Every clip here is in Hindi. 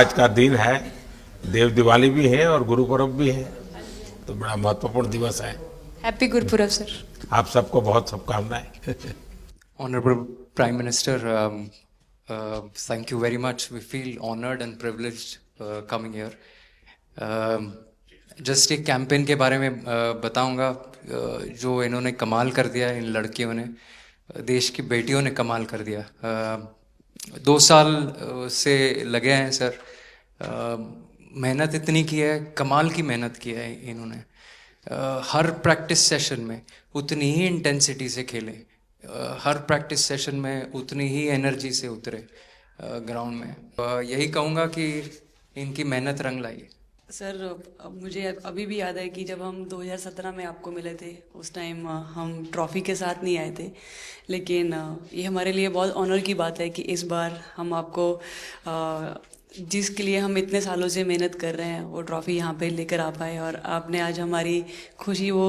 आज का दिन है, देव दिवाली भी है और गुरु पर्व भी है, तो बड़ा महत्वपूर्ण दिवस है। Happy Gurpurab sir. आप सबको बहुत शुभकामनाएं। Honorable Prime Minister, thank you very much. We feel honored and privileged coming here. Just एक कैंपेन के बारे में बताऊंगा जो इन्होंने कमाल कर दिया, इन लड़कियों ने, देश की बेटियों ने कमाल कर दिया। 2 साल से लगे हैं सर, मेहनत इतनी की है, कमाल की मेहनत की है इन्होंने। हर प्रैक्टिस सेशन में उतनी ही इंटेंसिटी से खेले, हर प्रैक्टिस सेशन में उतनी ही एनर्जी से उतरे ग्राउंड में। यही कहूँगा कि इनकी मेहनत रंग लाई। सर मुझे अभी भी याद है कि जब हम 2017 में आपको मिले थे, उस टाइम हम ट्रॉफ़ी के साथ नहीं आए थे, लेकिन ये हमारे लिए बहुत ऑनर की बात है कि इस बार हम आपको जिसके लिए हम इतने सालों से मेहनत कर रहे हैं वो ट्रॉफ़ी यहाँ पे लेकर आ पाए, और आपने आज हमारी खुशी वो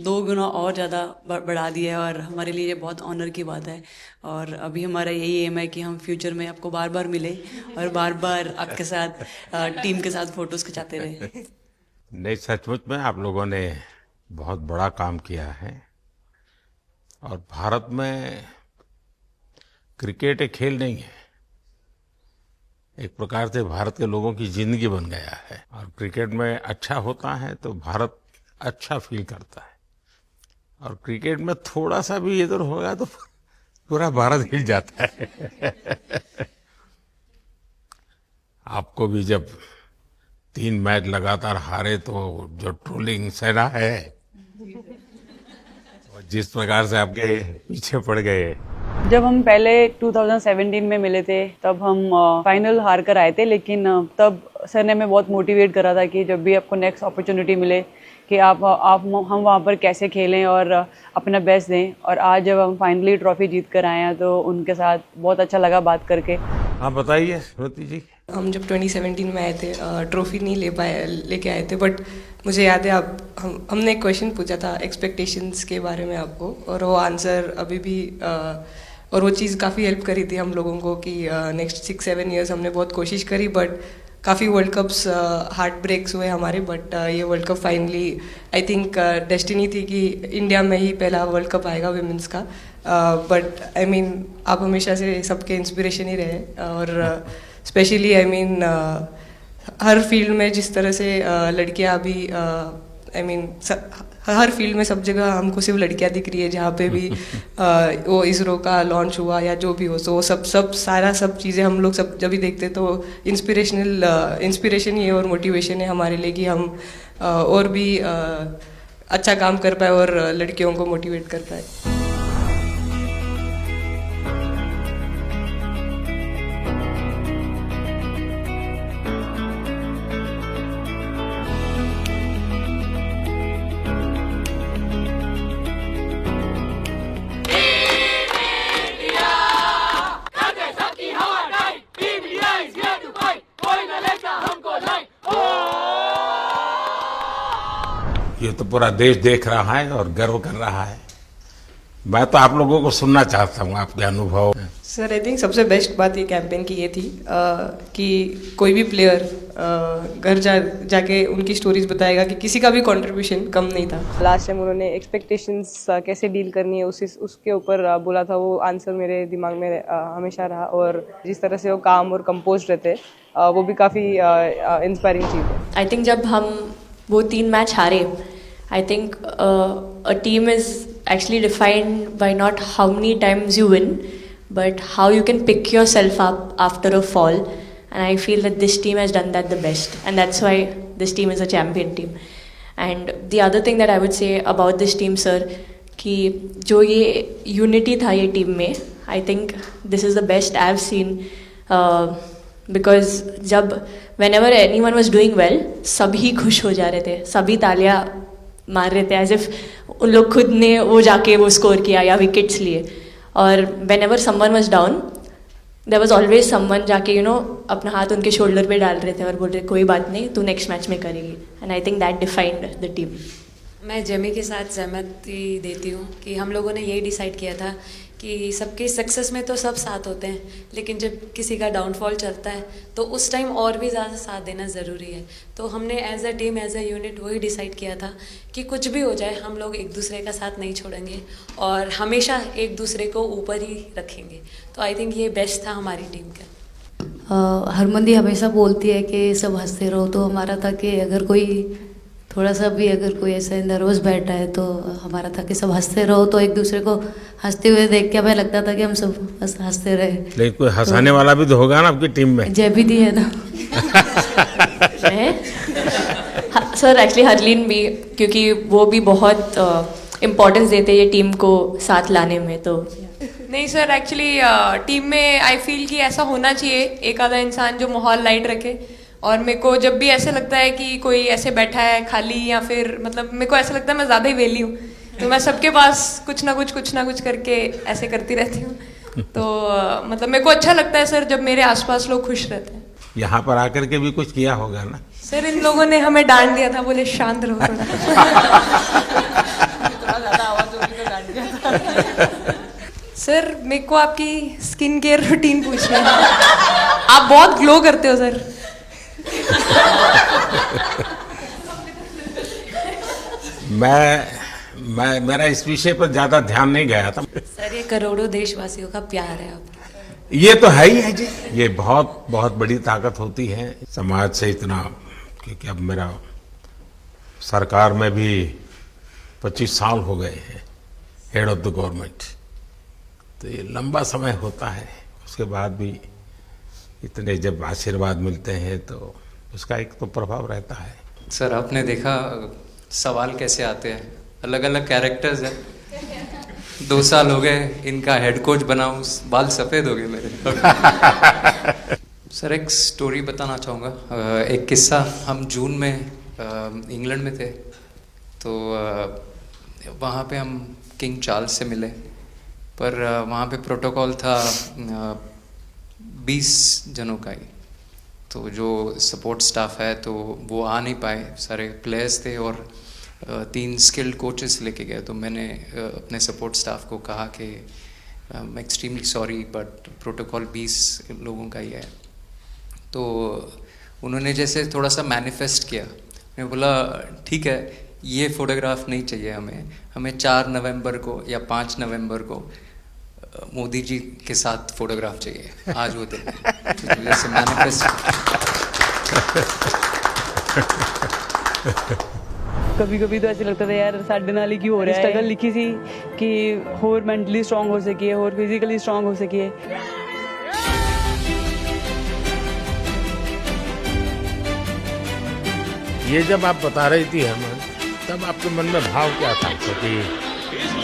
2 गुना और ज़्यादा बढ़ा दी है, और हमारे लिए ये बहुत ऑनर की बात है। और अभी हमारा यही एम है कि हम फ्यूचर में आपको बार बार मिले और बार बार आपके साथ टीम के साथ फ़ोटोज़ खिंचाते रहे। नहीं, सचमुच में आप लोगों ने बहुत बड़ा काम किया है, और भारत में क्रिकेट एक खेल नहीं है, एक प्रकार से भारत के लोगों की जिंदगी बन गया है, और क्रिकेट में अच्छा होता है तो भारत अच्छा फील करता है, और क्रिकेट में थोड़ा सा भी इधर होगा तो पूरा भारत हिल जाता है। आपको भी जब 3 मैच लगातार हारे तो जो ट्रोलिंग सहना है, और जिस प्रकार से आपके पीछे पड़ गए। जब हम पहले 2017 में मिले थे तब हम फाइनल हार कर आए थे, लेकिन तब सर ने हमें बहुत मोटिवेट करा था कि जब भी आपको नेक्स्ट अपॉर्चुनिटी मिले कि हम वहाँ पर कैसे खेलें और अपना बेस्ट दें। और आज जब हम फाइनली ट्रॉफी जीत कर आए हैं तो उनके साथ बहुत अच्छा लगा बात करके। हाँ बताइए श्रुति जी। हम जब 2017 में आए थे, ट्रॉफी नहीं लेके आए थे, बट मुझे याद है हमने एक क्वेश्चन पूछा था एक्सपेक्टेशंस के बारे में आपको, और वो आंसर अभी भी और वो चीज़ काफ़ी हेल्प करी थी हम लोगों को कि नेक्स्ट 6-7 ईयर्स हमने बहुत कोशिश करी, बट काफ़ी वर्ल्ड कप्स हार्ट ब्रेक्स हुए हमारे, बट ये world cup finally I think destiny थी कि इंडिया में ही पहला वर्ल्ड कप आएगा विमेंस का। बट आई मीन आप हमेशा से सबके इंस्पिरेशन ही रहे, और specially I mean her field में जिस तरह से लड़कियां अभी आई मीन हर फील्ड में सब जगह हमको सिर्फ लड़कियां दिख रही है, जहाँ पे भी वो इसरो का लॉन्च हुआ या जो भी हो, तो वो सब चीज़ें हम लोग सब जब भी देखते तो इंस्पिरेशन ही है और मोटिवेशन है हमारे लिए कि हम और भी अच्छा काम कर पाए और लड़कियों को मोटिवेट कर पाए। ये तो पूरा देश देख रहा है और गर्व कर रहा है। मैं तो आप लोगों को सुनना चाहता हूँ, आपके अनुभव। सर आई थिंक सबसे बेस्ट बात ये कैंपेन की ये थी कि कोई भी प्लेयर घर जाके उनकी स्टोरीज बताएगा कि किसी का भी कंट्रीब्यूशन कम नहीं था। लास्ट टाइम उन्होंने एक्सपेक्टेशंस कैसे डील करनी है उसके ऊपर बोला था, वो आंसर मेरे दिमाग में हमेशा रहा, और जिस तरह से वो काम और कंपोज रहते वो भी काफ़ी इंस्पायरिंग चीज़ है। आई थिंक जब हम वो 3 मैच हारे, I think a team is actually defined by not how many times you win, but how you can pick yourself up after a fall. And I feel that this team has done that the best, and that's why this team is a champion team. And the other thing that I would say about this team, sir, कि जो ये unity था ये team में, I think this is the best I've seen, because जब whenever anyone was doing well, सभी खुश हो जा रहे थे, सभी तालियां मार रहे थे, एज इफ उन लोग खुद ने वो जाके वो स्कोर किया या विकेट्स लिए। और whenever someone was down, there was always someone जाके अपना हाथ उनके शोल्डर पे डाल रहे थे और बोल रहे कोई बात नहीं, तू नेक्स्ट मैच में करेगी। And I think that defined the team. मैं जेमी के साथ सहमति देती हूँ कि हम लोगों ने यही डिसाइड किया था कि सबकी सक्सेस में तो सब साथ होते हैं, लेकिन जब किसी का डाउनफॉल चलता है तो उस टाइम और भी ज़्यादा साथ देना ज़रूरी है। तो हमने as a team, as a unit वही डिसाइड किया था कि कुछ भी हो जाए हम लोग एक दूसरे का साथ नहीं छोड़ेंगे और हमेशा एक दूसरे को ऊपर ही रखेंगे। तो आई थिंक ये बेस्ट था हमारी टीम का। हरमन दी हमेशा बोलती है कि सब हंसते रहो, तो हमारा था कि अगर कोई थोड़ा सा भी अगर कोई ऐसे नर्वस बैठा है तो हमारा था कि सब हंसते रहो, तो एक दूसरे को हंसते हुए देख के हमें लगता था कि हम सब हंसते रहे। लेकिन कोई हंसाने वाला भी तो होगा ना आपकी टीम में? जय भी दी है ना। सर एक्चुअली हरलीन भी, क्योंकि वो भी बहुत इम्पोर्टेंस देते हैं ये टीम को साथ लाने में। तो नहीं सर, एक्चुअली टीम में आई फील कि ऐसा होना चाहिए एक आधा इंसान जो माहौल लाइट रखे। और मेरे को जब भी ऐसे लगता है कि कोई ऐसे बैठा है खाली, या फिर मतलब मेरे को ऐसा लगता है मैं ज़्यादा ही वेली हूँ, तो मैं सबके पास कुछ ना कुछ करके ऐसे करती रहती हूँ। तो मतलब मेरे को अच्छा लगता है सर जब मेरे आसपास लोग खुश रहते हैं। यहाँ पर आकर के भी कुछ किया होगा ना? सर इन लोगों ने हमें डांट दिया था, बोले शांत रहो थोड़ा। सर मेरे को आपकी स्किन केयर रूटीन पूछनी है। आप बहुत ग्लो करते हो सर। मेरा इस विषय पर ज्यादा ध्यान नहीं गया था। सर ये करोड़ों देशवासियों का प्यार है आपका। ये तो है ही है जी, ये बहुत बहुत बड़ी ताकत होती है समाज से इतना। क्योंकि अब मेरा सरकार में भी 25 साल हो गए हैं हेड ऑफ द गवर्नमेंट, तो ये लंबा समय होता है। उसके बाद भी इतने जब आशीर्वाद मिलते हैं तो उसका एक तो प्रभाव रहता है। सर आपने देखा सवाल कैसे आते हैं, अलग अलग कैरेक्टर्स हैं। 2 साल हो गए इनका हेड कोच बनाऊं, बाल सफ़ेद हो गए मेरे। सर एक स्टोरी बताना चाहूँगा, एक किस्सा। हम जून में इंग्लैंड में थे, तो वहाँ पे हम किंग चार्ल्स से मिले, पर वहाँ पे प्रोटोकॉल था 20 जनों का ही। तो जो सपोर्ट स्टाफ है तो वो आ नहीं पाए, सारे प्लेयर्स थे और 3 स्किल्ड कोचेस लेके गए। तो मैंने अपने सपोर्ट स्टाफ को कहा कि I am extremely sorry but protocol 20 लोगों का ही है। तो उन्होंने जैसे थोड़ा सा मैनिफेस्ट किया। मैं बोला ठीक है, ये फ़ोटोग्राफ नहीं चाहिए हमें 4 नवंबर को या 5 नवंबर को मोदी जी के साथ फोटोग्राफ चाहिए, आज वो दिन। तो जैसे मैनिफेस्ट। कभी कभी तो ऐसे लगता था यार साढ़े नाल ही क्यों हो रहा है। स्ट्रगल लिखी थी कि होर मेंटली स्ट्रांग हो सकिए, होर फिजिकली स्ट्रांग हो सकिए। ये जब आप बता रही थी हेमंत, तब आपके मन में भाव क्या था? क्योंकि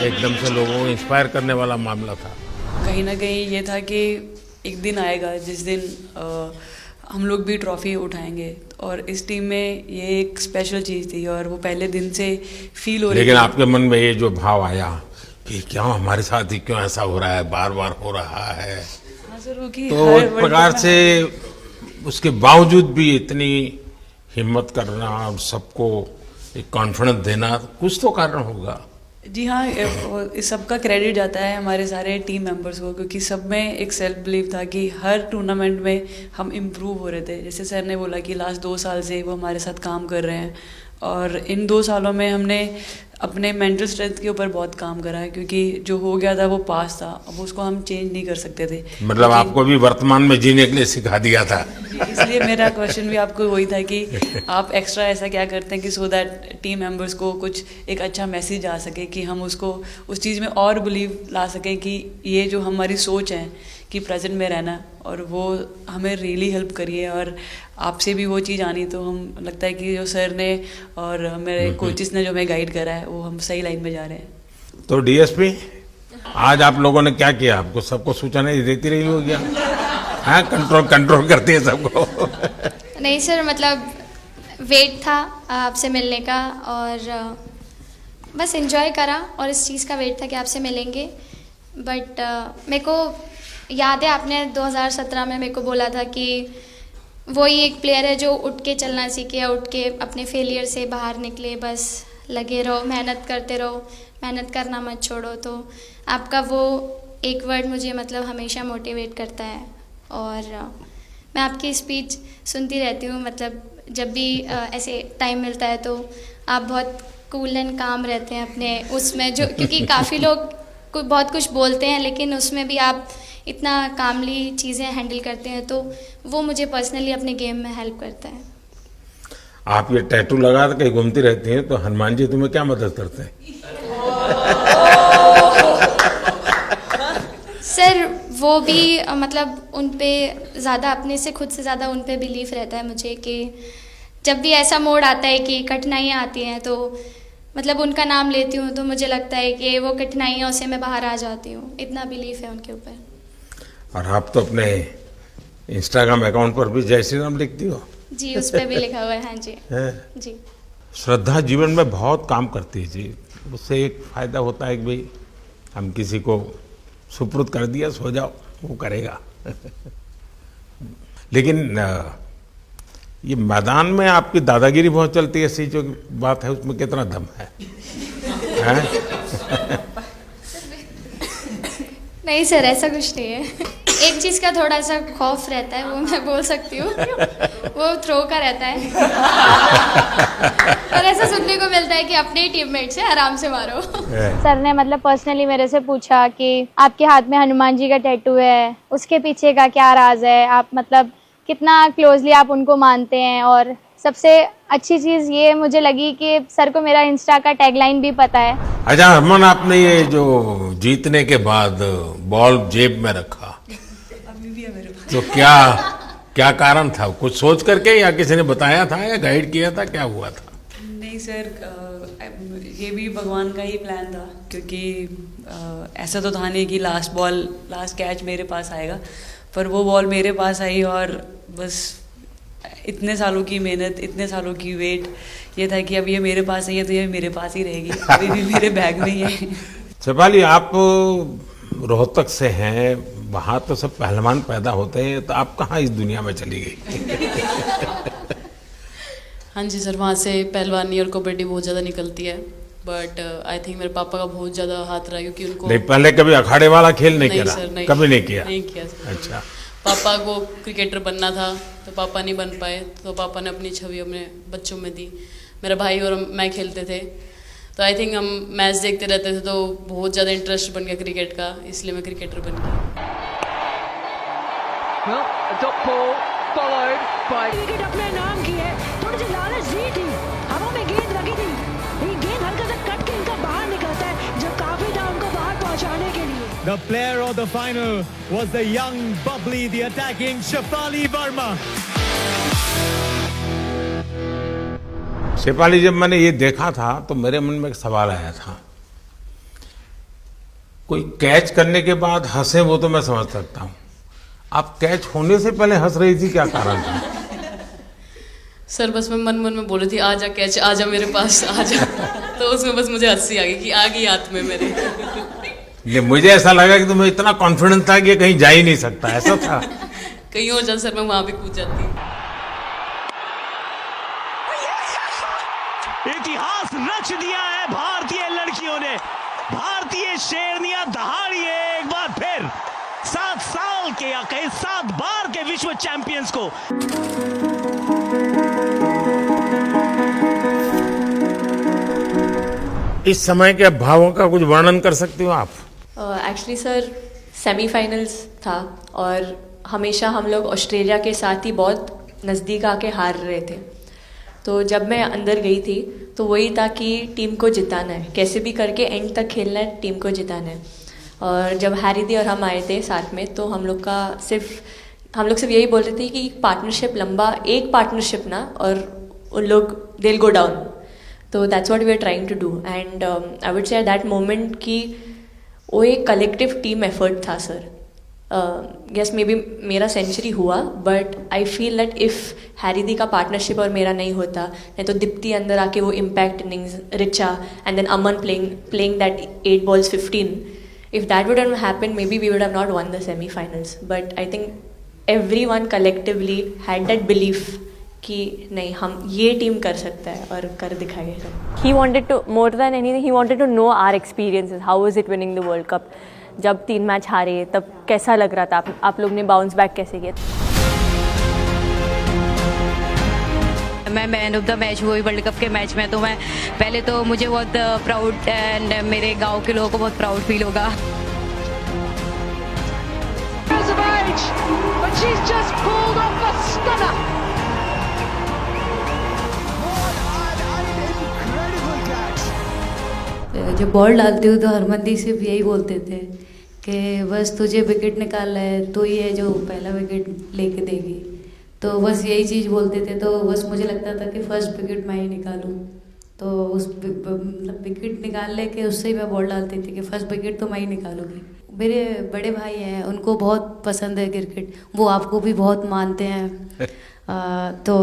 एकदम से लोगों को इंस्पायर करने वाला मामला था। कहीं ना कहीं ये था कि एक दिन आएगा जिस दिन हम लोग भी ट्रॉफी उठाएंगे, और इस टीम में ये एक स्पेशल चीज़ थी और वो पहले दिन से फील हो रही थी। लेकिन आपके मन में ये जो भाव आया कि क्यों हमारे साथ ही क्यों ऐसा हो रहा है, बार बार हो रहा है, हाँ सर, वो कि तो एक प्रकार से उसके बावजूद भी इतनी हिम्मत करना और सबको एक कॉन्फिडेंस देना, कुछ तो कारण होगा। जी हाँ, इस सब का क्रेडिट जाता है हमारे सारे टीम मेंबर्स को, क्योंकि सब में एक सेल्फ बिलीव था कि हर टूर्नामेंट में हम इम्प्रूव हो रहे थे। जैसे सर ने बोला कि लास्ट 2 साल से वो हमारे साथ काम कर रहे हैं, और इन 2 सालों में हमने अपने मेंटल स्ट्रेंथ के ऊपर बहुत काम करा है, क्योंकि जो हो गया था वो पास था, अब उसको हम चेंज नहीं कर सकते थे। मतलब आपको भी वर्तमान में जीने के लिए सिखा दिया था। इसलिए मेरा क्वेश्चन भी आपको वही था कि आप एक्स्ट्रा ऐसा क्या करते हैं कि सो दैट टीम मेंबर्स को कुछ एक अच्छा मैसेज आ सके, कि हम उसको उस चीज़ में और बिलीव ला सकें कि ये जो हमारी सोच है कि प्रेजेंट में रहना, और वो हमें रियली हेल्प करिए। और आपसे भी वो चीज़ आनी, तो हम लगता है कि जो सर ने और मेरे कोचेस ने जो हमें गाइड करा है, वो हम सही लाइन में जा रहे हैं। तो डीएसपी, आज आप लोगों ने क्या किया? आपको सबको सूचना देती रही हो क्या? हाँ, कंट्रोल करती है सबको। नहीं सर, मतलब वेट था आपसे मिलने का, और बस एंजॉय करा, और इस चीज़ का वेट था कि आपसे मिलेंगे। बट मेरे को याद है आपने 2017 में मेरे को बोला था कि वही एक प्लेयर है जो उठ के चलना सीखे, उठ के अपने फेलियर से बाहर निकले, बस लगे रहो, मेहनत करते रहो, मेहनत करना मत छोड़ो। तो आपका वो एक वर्ड मुझे मतलब हमेशा मोटिवेट करता है, और मैं आपकी स्पीच सुनती रहती हूँ, मतलब जब भी ऐसे टाइम मिलता है तो आप बहुत कूल एंड काम रहते हैं अपने उसमें, जो क्योंकि काफ़ी लोग बहुत कुछ बोलते हैं लेकिन उसमें भी आप इतना कामली चीज़ें हैंडल करते हैं, तो वो मुझे पर्सनली अपने गेम में हेल्प करता है। आप ये टैटू लगा के कहीं घूमती रहती हैं, तो हनुमान जी तुम्हें क्या मदद करते हैं? सर वो भी मतलब उन पे ज़्यादा, अपने से खुद से ज़्यादा उन पे बिलीफ रहता है मुझे, कि जब भी ऐसा मोड़ आता है कि कठिनाइयाँ आती हैं तो मतलब उनका नाम लेती हूँ तो मुझे लगता है कि वो कठिनाइयों से मैं बाहर आ जाती हूँ, इतना बिलीफ है उनके ऊपर। और आप तो अपने इंस्टाग्राम अकाउंट पर भी जय श्री राम लिखती हो? जी, उस पर भी लिखा हुआ है। हाँ जी। जी। श्रद्धा जीवन में बहुत काम करती है जी। उससे एक फायदा होता है कि भाई हम किसी को सुपुर्द कर दिया, सो जाओ, वो करेगा। लेकिन ये मैदान में आपकी दादागिरी बहुत चलती है, ऐसी जो बात है उसमें कितना दम है? नहीं सर, ऐसा कुछ नहीं है। एक चीज़ का थोड़ा सा खौफ रहता है, वो मैं बोल सकती हूँ, वो थ्रो का रहता है। और ऐसा सुनने को मिलता है कि अपने टीममेट से आराम से मारो। सर ने मतलब पर्सनली मेरे से पूछा कि आपके हाथ में हनुमान जी का टैटू है, उसके पीछे का क्या राज है, आप मतलब कितना क्लोजली आप उनको मानते हैं, और सबसे अच्छी चीज़ ये मुझे लगी कि सर को मेरा इंस्टा का टैगलाइन भी पता है। अच्छा हरमन, आपने ये जो जीतने के बाद बॉल जेब में रखा, अभी भी है मेरे पास। तो क्या कारण था? कुछ सोच करके या किसी ने बताया था या गाइड किया था, क्या हुआ था? नहीं सर, ये भी भगवान का ही प्लान था, क्योंकि ऐसा तो था नहीं कि लास्ट कैच मेरे पास आएगा, पर वो बॉल मेरे पास आई, और बस इतने सालों की मेहनत, इतने सालों की वेट, ये था कि अब ये मेरे पास आई है तो ये मेरे पास ही रहेगी, अभी भी मेरे बैग में ही है। शेफाली, आप रोहतक से हैं, वहाँ तो सब पहलवान पैदा होते हैं, तो आप कहाँ इस दुनिया में चली गई? हाँ जी सर, वहाँ से पहलवानी और कबड्डी बहुत ज़्यादा निकलती है, बट आई थिंक मेरे पापा का बहुत ज़्यादा हाथ रहा, क्योंकि उनको नहीं, पहले कभी अखाड़े वाला खेल नहीं किया? सर, नहीं, कभी नहीं किया? नहीं किया सर। अच्छा। पापा को क्रिकेटर बनना था तो पापा नहीं बन पाए, तो पापा ने अपनी छवि अपने बच्चों में दी। मेरा भाई और मैं खेलते थे, तो आई थिंक हम मैच देखते रहते थे, तो बहुत ज़्यादा इंटरेस्ट बन गया क्रिकेट का, इसलिए मैं क्रिकेटर बन गया। विकेट अपने नाम की है, थोड़ी सी लालच दी थी, हवा में गेंद लगी थी, ये गेंद हल्का सा कट के इनका बाहर निकलता है, जो काफी था उनको बाहर पहुंचाने के लिए। The player of the final was the young, bubbly, the attacking Shefali Verma. Shefali, जब मैंने ये देखा था तो मेरे मन में एक सवाल आया था। कोई कैच करने के बाद हंसे वो तो मैं समझ सकता हूँ, आप कैच होने से पहले हंस रही थी, क्या कारण था? सर बस मैं मन में बोल रही थी, आजा कैच, आजा मेरे पास, आजा। तो उसमें बस मुझे हंसी आ गई कि आ गई हाथ में मेरे। ये मुझे ऐसा लगा कि तुम्हें इतना कॉन्फिडेंस था कि ये कहीं जा ही नहीं सकता, ऐसा था? कहीं और जा सर, मैं वहां भी कूद जाती। इतिहास रच दिया है भारतीय लड़कियों ने, भारतीय शेरनियां दहाड़ी है एक बार फिर 7 साल के या कहीं 7 बार के विश्व चैंपियंस को। इस समय के भावों का कुछ वर्णन कर सकते हो आप? एक्चुअली सर सेमीफाइनल्स था, और हमेशा हम लोग ऑस्ट्रेलिया के साथ ही बहुत नज़दीक आके हार रहे थे, तो जब मैं अंदर गई थी तो वही था कि टीम को जिताना है, कैसे भी करके एंड तक खेलना है, टीम को जिताना है। और जब हैरी दी और हम आए थे साथ में, तो हम लोग सिर्फ यही बोल रहे थे कि पार्टनरशिप लंबा, एक पार्टनरशिप ना, और उन लोग they'll go down, तो that's what we are trying to do. And I would say at that moment कि वो एक कलेक्टिव टीम एफर्ट था सर। यस मे बी मेरा सेंचुरी हुआ, but I feel that if Harry दी का पार्टनरशिप और मेरा नहीं होता, नहीं तो दीप्ति अंदर आके वो impact innings, Richa and then Aman playing that 8 balls 15, if that would have happened, maybe we would have not won the semi-finals. But I think everyone collectively had that belief कि नहीं, हम ये टीम कर सकता है और कर दिखाएगा। He wanted to, more than anything, he wanted to know our experiences. How was it winning the World Cup? जब 3 मैच हारे तब कैसा लग रहा था? आप लोग ने बाउंस बैक कैसे किया? मैं मैन ऑफ द मैच हुई वर्ल्ड कप के मैच में, तो मैं पहले तो मुझे बहुत प्राउड एंड मेरे गांव के लोगों को बहुत प्राउड फील होगा। जब बॉल डालती हूँ तो हरमनदीप सिर्फ यही बोलते थे कि बस तुझे विकेट निकालना है, तो ये जो पहला विकेट लेके देगी, तो बस यही चीज़ बोलते थे। तो बस मुझे लगता था कि फर्स्ट विकेट मैं ही निकालूं, तो उस मतलब विकेट निकाल लेके उससे ही मैं बॉल डालती थी कि फर्स्ट विकेट तो मैं ही निकालूंगी। मेरे बड़े भाई हैं, उनको बहुत पसंद है क्रिकेट, वो आपको भी बहुत मानते हैं। तो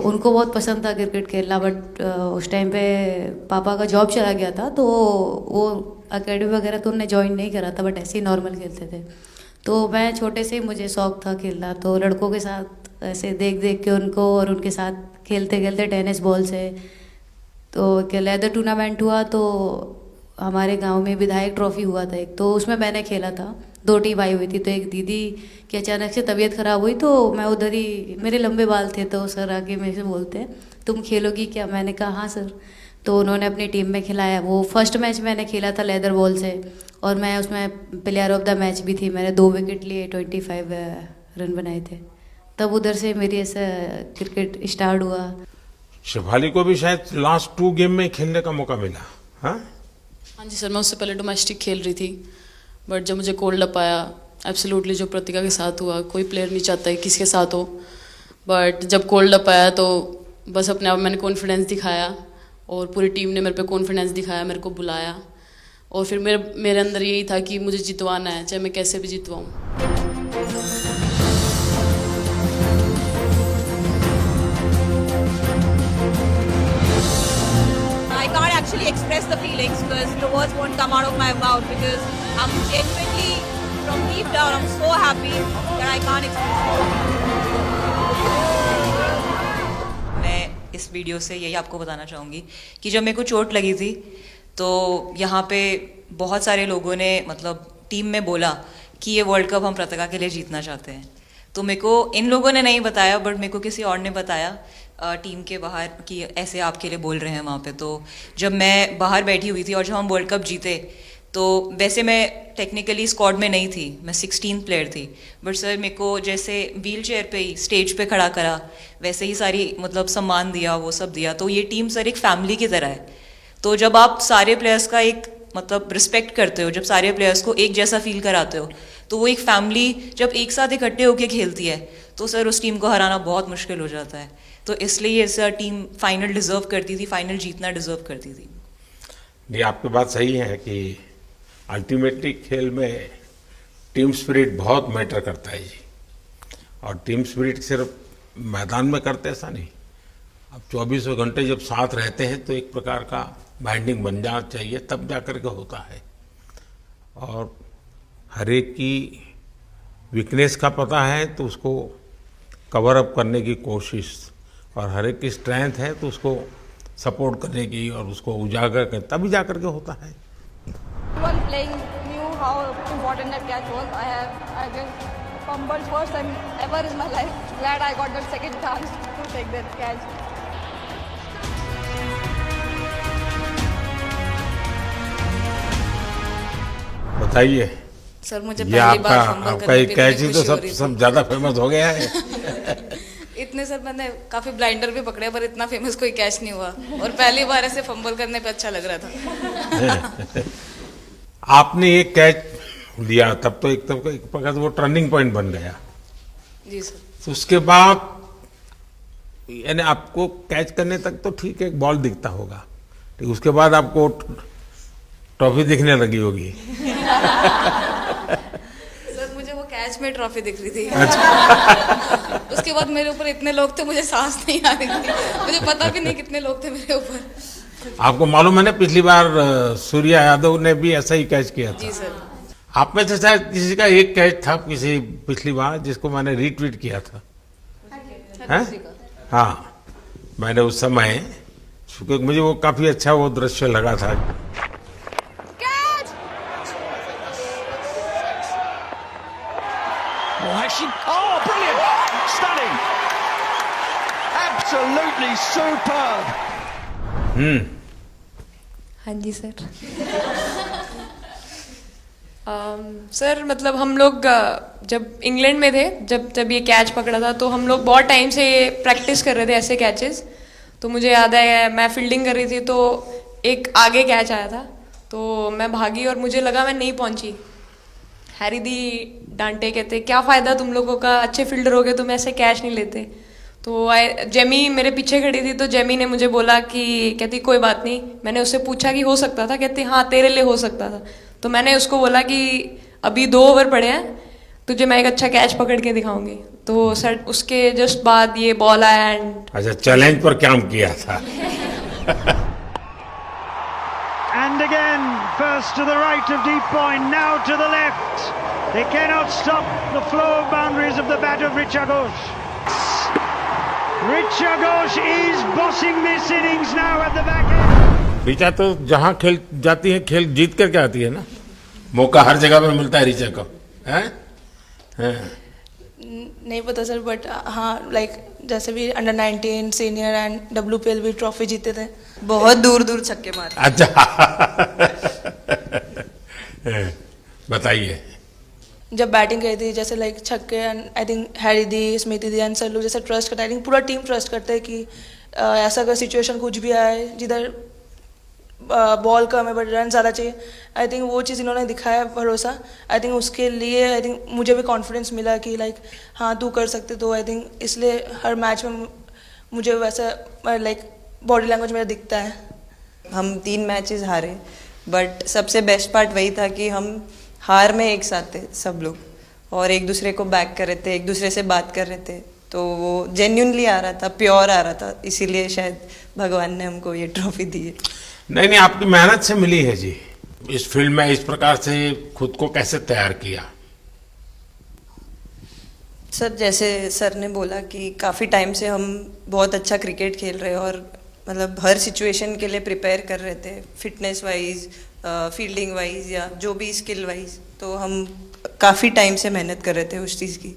उनको बहुत पसंद था क्रिकेट खेलना, बट उस टाइम पे पापा का जॉब चला गया था, तो वो अकेडमी वगैरह तो उन्होंने ज्वाइन नहीं करा था, बट ऐसे ही नॉर्मल खेलते थे। तो मैं छोटे से ही मुझे शौक था खेलना, तो लड़कों के साथ ऐसे देख देख के उनको और उनके साथ खेलते खेलते टेनिस बॉल से, तो क्या लेदर टूर्नामेंट हुआ, तो हमारे गांव में विधायक ट्रॉफी हुआ था एक, तो उसमें मैंने खेला था। 2 टीम आई हुई थी, तो एक दीदी की अचानक से तबीयत ख़राब हुई, तो मैं उधर ही, मेरे लंबे बाल थे, तो सर आके मेरे से बोलते हैं तुम खेलोगी क्या? मैंने कहा हाँ सर। तो उन्होंने अपनी टीम में खिलाया। वो फर्स्ट मैच मैंने खेला था लेदर बॉल से, और मैं उसमें प्लेयर ऑफ द मैच भी थी। मैंने 2 विकेट लिए, 25 रन बनाए थे। तब उधर से मेरी ऐसा क्रिकेट स्टार्ट हुआ। शेफाली को भी शायद लास्ट 2 गेम में खेलने का मौका मिला। हाँ जी सर, मैं उससे पहले डोमेस्टिक खेल रही थी, बट जब मुझे कोल्ड अप आया, एब्सोल्युटली जो प्रतिका के साथ हुआ, कोई प्लेयर नहीं चाहता है किसके साथ हो, बट जब कोल्ड अप आया तो बस अपने आप मैंने कॉन्फिडेंस दिखाया, और पूरी टीम ने मेरे पे कॉन्फिडेंस दिखाया, मेरे को बुलाया, और फिर मेरे अंदर यही था कि मुझे जितवाना है, चाहे मैं कैसे भी जितवाऊँ। I can't actually express the feelings because the words won't come out of my mouth, because I'm genuinely, from deep down, I'm so happy that I can't express it. मैं इस वीडियो से यही आपको बताना चाहूँगी कि जब मेरे को चोट लगी थी, तो यहाँ पे बहुत सारे लोगों ने मतलब टीम में बोला कि ये वर्ल्ड कप हम प्रतिका के लिए जीतना चाहते हैं। तो मेरे को इन लोगों ने नहीं बताया, बट मेरे को किसी और ने बताया टीम के बाहर कि ऐसे आपके लिए बोल रहे हैं वहाँ पे। तो जब मैं बाहर बैठी हुई थी और जब हम वर्ल्ड कप जीते, तो वैसे मैं टेक्निकली स्क्वाड में नहीं थी, मैं 16th प्लेयर थी, बट सर मेरे को जैसे व्हील चेयर पे ही स्टेज पे खड़ा करा, वैसे ही सारी मतलब सम्मान दिया, वो सब दिया। तो ये टीम सर एक फैमिली की तरह है। तो जब आप सारे प्लेयर्स का एक मतलब रिस्पेक्ट करते हो, जब सारे प्लेयर्स को एक जैसा फील कराते हो, तो वो एक फैमिली जब एक साथ इकट्ठे होकर खेलती है, तो सर उस टीम को हराना बहुत मुश्किल हो जाता है। तो इसलिए सर टीम फाइनल डिजर्व करती थी, फाइनल जीतना डिजर्व करती थी। ये आपकी बात सही है कि अल्टीमेटली खेल में टीम स्पिरिट बहुत मैटर करता है जी। और टीम स्पिरिट सिर्फ मैदान में करते ऐसा नहीं, अब 24 घंटे जब साथ रहते हैं तो एक प्रकार का बाइंडिंग बन जाना चाहिए, तब जाकर के होता है। और हर एक की वीकनेस का पता है तो उसको कवर अप करने की कोशिश, और हर एक की स्ट्रेंथ है तो उसको सपोर्ट करने की और उसको उजागर कर, तभी जाकर के होता है। Everyone playing knew how important that catch was. I just fumbled first time ever in my life. Glad I got that second chance to take that catch. बताइए सर, मुझे ये पहली बार फंबल आपका करने एक पे कैच ही इतनी तो खुशी हो रही सब थी। ज्यादा फेमस हो गया है। इतने सर मैंने काफी ब्लाइंडर भी पकड़े, पर इतना फेमस कोई कैच नहीं हुआ, और पहली बार ऐसे फंबल करने पे अच्छा लग रहा था। आपने एक कैच लिया तब तो एक प्रकार से वो टर्निंग पॉइंट बन गया। जी सर। तो उसके बाद यानी आपको कैच करने तक तो ठीक है, बॉल दिखता होगा, ठीक, उसके बाद आपको ट्रॉफी दिखने लगी होगी। सर मुझे वो कैच में ट्रॉफी दिख रही थी। अच्छा। उसके बाद मेरे ऊपर इतने लोग थे, मुझे सांस नहीं आ रही थी, मुझे पता भी नहीं कितने लोग थे मेरे ऊपर। आपको मालूम है ना, पिछली बार सूर्या यादव ने भी ऐसा ही कैच किया था। जी सर। आप में से शायद किसी का एक कैच था किसी पिछली बार जिसको मैंने रीट्वीट किया था, हैं? हाँ, मैंने उस समय, क्योंकि मुझे वो काफी अच्छा वो दृश्य लगा था। Absolutely superb. हाँ जी सर। सर मतलब हम लोग जब इंग्लैंड में थे, जब ये कैच पकड़ा था, तो हम लोग बहुत टाइम से प्रैक्टिस कर रहे थे ऐसे कैचेस। तो मुझे याद है मैं फील्डिंग कर रही थी तो एक आगे कैच आया था, तो मैं भागी और मुझे लगा मैं नहीं पहुंची। हैरी दी डांटे, कहते क्या फ़ायदा तुम लोगों का, अच्छे फील्डर हो गए तुम ऐसे कैच नहीं लेते। तो जेमी मेरे पीछे खड़ी थी, तो जेमी ने मुझे बोला कि कहती कोई बात नहीं। मैंने उससे पूछा कि हो सकता था, कहती हाँ तेरे लिए हो सकता था। तो मैंने उसको बोला कि अभी 2 ओवर पड़े हैं, तुझे मैं एक अच्छा कैच पकड़ के दिखाऊंगी। तो सर उसके जस्ट बाद ये बॉल आया एंड अच्छा, चैलेंज पर काम किया था। And again, first to the right of deep point, now to the left. They cannot stop the flow of boundaries of the bat of Richa Ghosh. Richa Ghosh is bossing this innings now at the back end. Richa तो जहाँ खेल जाती है खेल जीत करके आती है ना, मौका हर जगह पे मिलता है ऋचा को, हैं? नहीं पता सर, बट हाँ लाइक जैसे भी अंडर 19 सीनियर एंड WPL भी ट्रॉफी जीते थे। बहुत दूर दूर छक्के मारे। अच्छा। बताइए। जब बैटिंग करी थी जैसे लाइक छक्के, and I think Harry the, Smiti the and sir लोग जैसे ट्रस्ट करते हैं, आई थिंक पूरा टीम ट्रस्ट करते हैं कि ऐसा अगर सिचुएशन कुछ भी आए जिधर बॉल कम है बट रन ज़्यादा चाहिए, आई थिंक वो चीज़ इन्होंने दिखाया भरोसा। आई थिंक उसके लिए आई थिंक मुझे भी कॉन्फिडेंस मिला कि लाइक हाँ तू कर सकते। तो आई थिंक इसलिए हर मैच में मुझे वैसा लाइक बॉडी लैंग्वेज मेरा दिखता है। हम 3 मैचेस हारे, बट सबसे बेस्ट पार्ट वही था कि हम हार में एक साथ थे सब लोग, और एक दूसरे को बैक कर रहे थे, एक दूसरे से बात कर रहे थे। तो वो जेन्युइनली आ रहा था, प्योर आ रहा था, इसीलिए शायद भगवान ने हमको ये ट्रॉफी दी है। नहीं, आपकी मेहनत से मिली है जी। इस फील्ड में इस प्रकार से खुद को कैसे तैयार किया? सर जैसे सर ने बोला कि काफ़ी टाइम से हम बहुत अच्छा क्रिकेट खेल रहे हैं, और मतलब हर सिचुएशन के लिए प्रिपेयर कर रहे थे, फिटनेस वाइज, फील्डिंग वाइज या जो भी स्किल वाइज। तो हम काफ़ी टाइम से मेहनत कर रहे थे उस चीज़ की।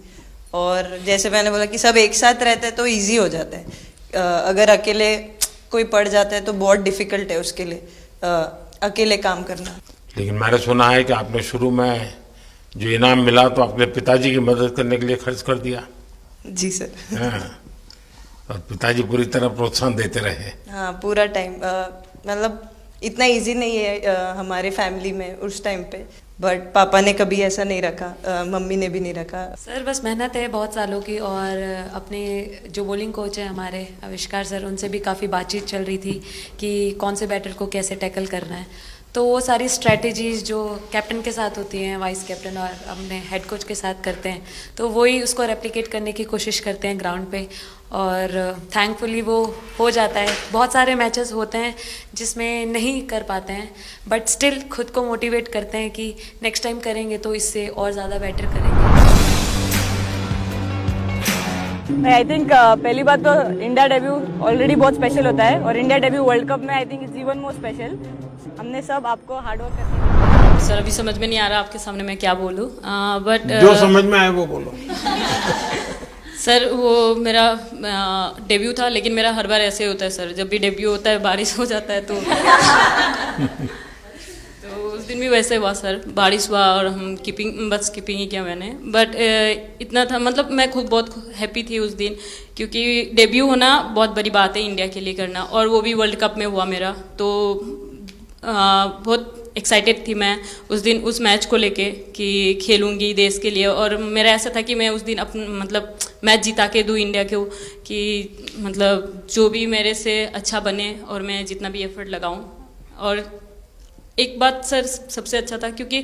और जैसे मैंने बोला कि सब एक साथ रहते हैं तो इजी हो जाता है। अगर अकेले कोई पड़ जाता है तो बहुत डिफिकल्ट है उसके लिए अकेले काम करना। लेकिन मैंने सुना है कि आपने शुरू में जो इनाम मिला तो अपने पिताजी की मदद करने के लिए खर्च कर दिया। जी सर। हाँ, और पिताजी पूरी तरह प्रोत्साहन देते रहे। हाँ, पूरा टाइम मतलब इतना इजी नहीं है हमारे फैमिली में उस टाइम पे, बट पापा ने कभी ऐसा नहीं रखा, मम्मी ने भी नहीं रखा। सर बस मेहनत है बहुत सालों की, और अपने जो बॉलिंग कोच है हमारे आविष्कार सर, उनसे भी काफ़ी बातचीत चल रही थी कि कौन से बैटर को कैसे टैकल करना है। तो वो सारी स्ट्रेटजीज जो कैप्टन के साथ होती हैं, वाइस कैप्टन और अपने हेड कोच के साथ करते हैं, तो वही उसको रेप्लिकेट करने की कोशिश करते हैं ग्राउंड पे, और थैंकफुली वो हो जाता है। बहुत सारे मैचेस होते हैं जिसमें नहीं कर पाते हैं, बट स्टिल खुद को मोटिवेट करते हैं कि नेक्स्ट टाइम करेंगे तो इससे और ज़्यादा बेटर करेंगे। आई थिंक पहली बात तो इंडिया डेब्यू ऑलरेडी बहुत स्पेशल होता है, और इंडिया डेब्यू वर्ल्ड कप में I think it's even more special. हमने सब आपको हार्ड वर्क करके। सर अभी समझ में नहीं आ रहा आपके सामने मैं क्या बोलूं, बट जो समझ में आए वो बोलो। सर वो मेरा डेब्यू था, लेकिन मेरा हर बार ऐसे होता है सर, जब भी डेब्यू होता है बारिश हो जाता है तो उस दिन भी वैसे हुआ सर, बारिश हुआ और हम बस कीपिंग ही किया मैंने। बट इतना था, मतलब मैं खुद बहुत हैप्पी थी उस दिन, क्योंकि डेब्यू होना बहुत बड़ी बात है इंडिया के लिए करना, और वो भी वर्ल्ड कप में हुआ मेरा। तो बहुत एक्साइटेड थी मैं उस दिन उस मैच को लेके कि खेलूंगी देश के लिए, और मेरा ऐसा था कि मैं उस दिन मतलब मैच जिता के दूँ इंडिया को, कि मतलब जो भी मेरे से अच्छा बने और मैं जितना भी एफर्ट लगाऊं। और एक बात सर सबसे अच्छा था क्योंकि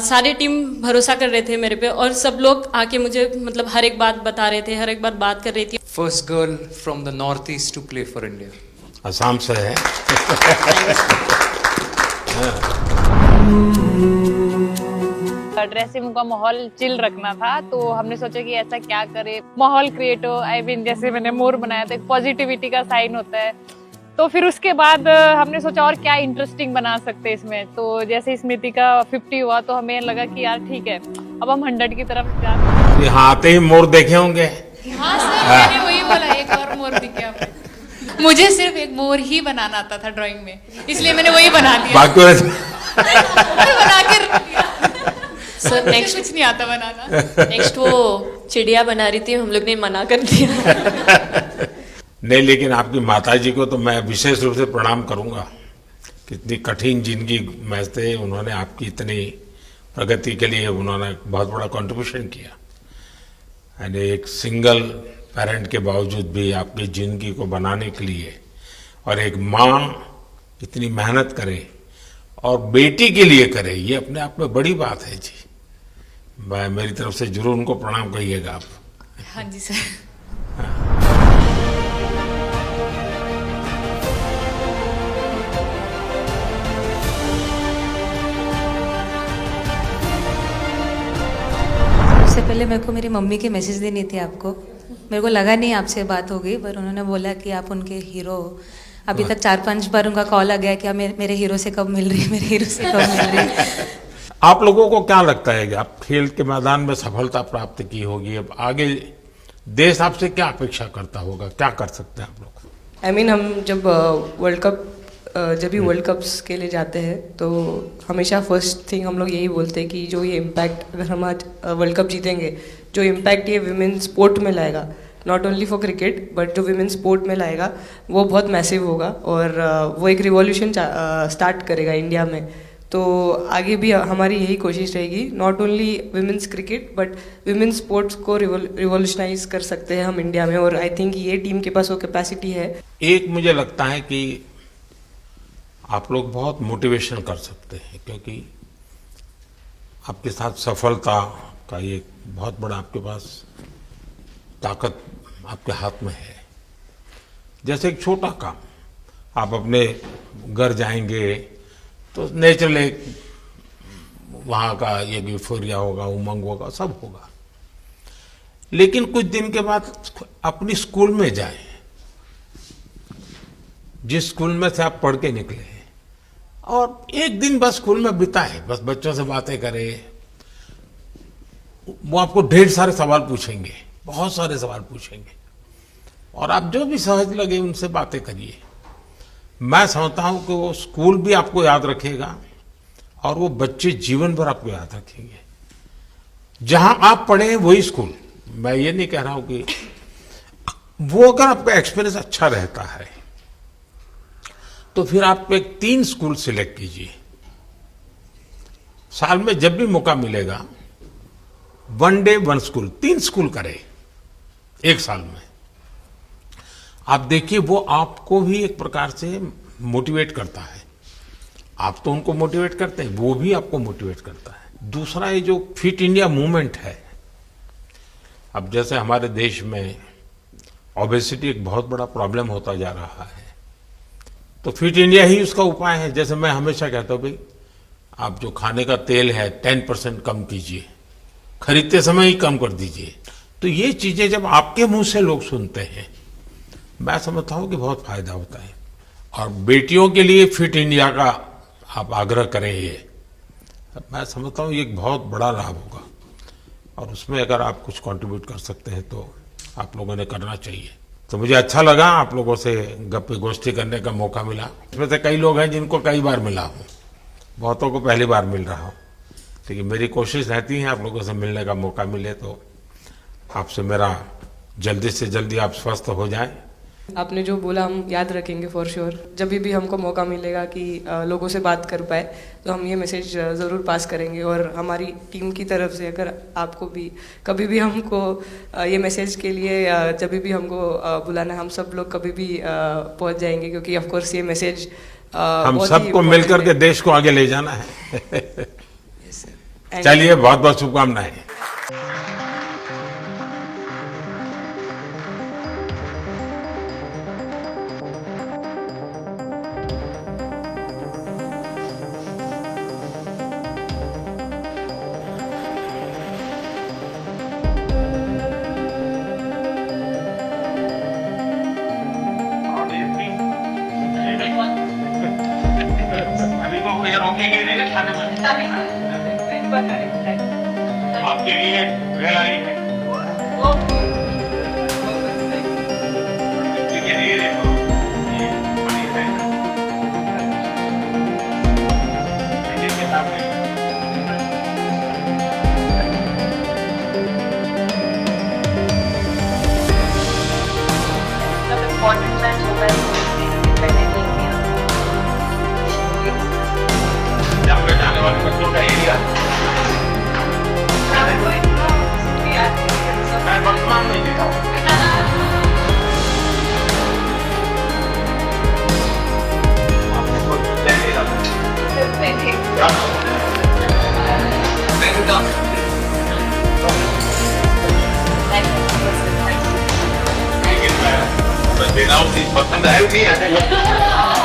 सारी टीम भरोसा कर रहे थे मेरे पे, और सब लोग आके मुझे मतलब हर एक बात बता रहे थे, हर एक बात कर रही थी। First girl from the North East to play for India. Assam से है। ड्रेसिंग का माहौल चिल रखना था, तो हमने सोचा कि ऐसा क्या करे माहौल क्रिएट हो। आई मीन जैसे मैंने मोर बनाया था, एक पॉजिटिविटी का साइन होता है। तो फिर उसके बाद हमने सोचा और क्या इंटरेस्टिंग बना सकते हैं इसमें। तो जैसे स्मृति का 50 हुआ तो हमें लगा कि यार ठीक है अब हम 100 की तरफ जाते हैं। यहाँ आते ही मोर देखे होंगे। हाँ सर, मैंने वही बोला, एक और मोर दिख गया। मुझे सिर्फ एक मोर ही बनाना आता था ड्राइंग में, इसलिए मैंने वही बना दिया। बना के सर नेक्स्ट कुछ नहीं आता बनाना। नेक्स्ट वो चिड़िया बना रही थी, हम लोग ने मना कर दिया। नहीं, लेकिन आपकी माताजी को तो मैं विशेष रूप से प्रणाम करूंगा। कितनी कठिन जिंदगी में से उन्होंने आपकी इतनी प्रगति के लिए उन्होंने बहुत बड़ा कंट्रीब्यूशन किया। यानी एक सिंगल पेरेंट के बावजूद भी आपकी जिंदगी को बनाने के लिए, और एक माँ इतनी मेहनत करे और बेटी के लिए करे, ये अपने आप में बड़ी बात है जी। मैं मेरी तरफ से जरूर उनको प्रणाम कहिएगा आप। हाँ जी सर। सबसे पहले मेरे को मेरी मम्मी की मैसेज देनी थी आपको। मेरे को लगा नहीं आपसे बात हो गई, पर उन्होंने बोला कि आप उनके हीरो हो। अभी तक 4-5 बार उनका कॉल आ गया कि आप मेरे हीरो से कब मिल रही है, मेरे हीरो से कब मिल रही है। आप लोगों को क्या लगता है कि आप खेल के मैदान में सफलता प्राप्त की होगी, अब आगे देश आपसे क्या अपेक्षा करता होगा, क्या कर सकते हैं आप लोग? I mean, हम जब वर्ल्ड कप्स के लिए जाते हैं तो हमेशा फर्स्ट थिंग हम लोग यही बोलते हैं कि जो ये इम्पैक्ट, अगर हम आज वर्ल्ड कप जीतेंगे, जो इम्पैक्ट ये विमेन स्पोर्ट में लाएगा, not only for cricket but जो विमेन स्पोर्ट में लाएगा, वो बहुत मैसिव होगा और वो एक रिवॉल्यूशन स्टार्ट करेगा इंडिया में। तो आगे भी हमारी यही कोशिश रहेगी, not only women's cricket but women sports को रिवॉल्यूशनाइज कर सकते हैं हम इंडिया में, और आई थिंक ये टीम के पास वो कैपेसिटी है। एक मुझे लगता है कि आप लोग बहुत मोटिवेशन कर सकते हैं, क्योंकि आपके साथ सफलता का एक बहुत बड़ा आपके पास ताकत आपके हाथ में है। जैसे एक छोटा काम, आप अपने घर जाएंगे तो नेचुरल एक वहाँ का एक यूफोरिया होगा, उमंग होगा, सब होगा। लेकिन कुछ दिन के बाद अपनी स्कूल में जाएं, जिस स्कूल में से आप पढ़ के निकले हैं, और एक दिन बस स्कूल में बिताएं, बस बच्चों से बातें करें। वो आपको ढेर सारे सवाल पूछेंगे, बहुत सारे सवाल पूछेंगे, और आप जो भी सहज लगे उनसे बातें करिए। मैं समझता हूं कि वो स्कूल भी आपको याद रखेगा और वो बच्चे जीवन भर आपको याद रखेंगे। जहां आप पढ़े वही स्कूल, मैं ये नहीं कह रहा हूं कि वो, अगर आपका एक्सपीरियंस अच्छा रहता है तो फिर आप एक 3 स्कूल सिलेक्ट कीजिए। साल में जब भी मौका मिलेगा 1 डे 1 स्कूल, 3 स्कूल करें एक साल में। आप देखिए वो आपको भी एक प्रकार से मोटिवेट करता है। आप तो उनको मोटिवेट करते हैं, वो भी आपको मोटिवेट करता है। दूसरा ये जो फिट इंडिया मूवमेंट है, अब जैसे हमारे देश में ओबेसिटी एक बहुत बड़ा प्रॉब्लम होता जा रहा है, तो फिट इंडिया ही उसका उपाय है। जैसे मैं हमेशा कहता हूं भाई, आप जो खाने का तेल है 10% कम कीजिए, खरीदते समय ही कम कर दीजिए। तो ये चीजें जब आपके मुंह से लोग सुनते हैं, मैं समझता हूं कि बहुत फायदा होता है। और बेटियों के लिए फिट इंडिया का आप आग्रह करें, ये मैं समझता हूं ये एक बहुत बड़ा लाभ होगा, और उसमें अगर आप कुछ कंट्रीब्यूट कर सकते हैं तो आप लोगों ने करना चाहिए। तो मुझे अच्छा लगा आप लोगों से गप्पे गोष्ठी करने का मौका मिला। इसमें से कई लोग हैं जिनको कई बार मिला हूं, बहुतों को पहली बार मिल रहा हूं, लेकिन मेरी कोशिश रहती है आप लोगों से मिलने का मौका मिले तो आपसे मेरा जल्दी से जल्दी आप स्वस्थ हो जाएं। आपने जो बोला हम याद रखेंगे फॉर श्योर। जब भी हमको मौका मिलेगा कि लोगों से बात कर पाए तो हम ये मैसेज ज़रूर पास करेंगे, और हमारी टीम की तरफ से अगर आपको भी कभी भी हमको ये मैसेज के लिए जब भी हमको बुलाना, हम सब लोग कभी भी पहुंच जाएंगे, क्योंकि ऑफ कोर्स ये मैसेज हम सबको मिलकर के देश को आगे ले जाना है। चलिए, बहुत बहुत शुभकामनाएं। आपके लिए जाने वाले बच्चों का एरिया मैं वर्तमान में लिखा हूँ। आपने कोई प्लान नहीं रखा। लेकिन मैं बिना उसी पसंद है नहीं है